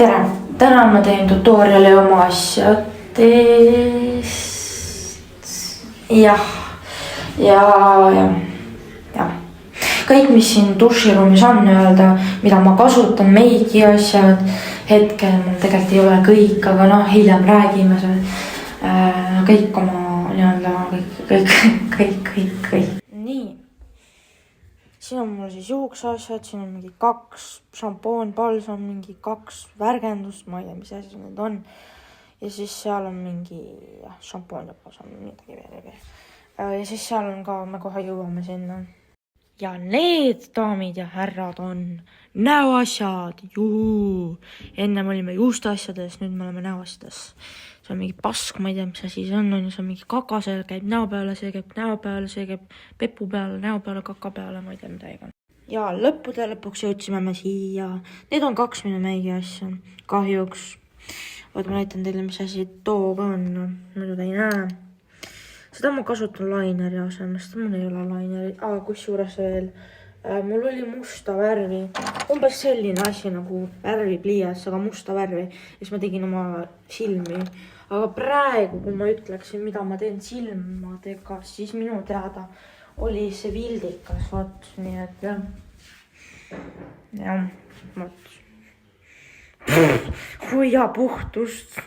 tere! Täna ma teen tutoriali oma asjadest. Jah. Kõik, mis siin duširuumis on öelda, mida ma kasutan, meigi asjad. Hetkel mul tegelikult ei ole kõik, aga noh, hiljem räägime see. Kõik oma kõik. Nii. Siin on mul siis juukseasjad, siin on mingi 2 šampoon, balsam, mingi 2 värgendust, ma ei tea, mis asi need on. Ja siis seal on mingi šampoon ja balsam, midagi veel. Ja siis seal on ka, me kohe jõuame sinna. Ja need daamid ja härrad on näoasjad, juhuu. Enne me olime juusteasjades, nüüd me oleme näoasjades. See on mingi pask, ma ei tea, mis asi see on, see on mingi kaka, see käib näo peale, see käib näo peale, see käib pepu peale, näo peale, kaka peale, ma ei tea, mida igan. Ja lõpuks jõudsime me siia. Need on 2 minu meigi asja, kahjuks. Oot, ma näitan teile, mis asi tooga on, muidu te ei näe. Seda ma kasutan laineri asemest, mul ei ole laineri, kus juures veel. Mul oli musta värvi, umbes selline asi nagu värvipliiats, aga musta värvi. Ja siis ma tegin oma silmi. Aga praegu, kui ma ütleksin, mida ma teen silmadega, siis minu teada oli see vildikas, vaat, nii et jah. Jah, vaat. Hoia puhtust.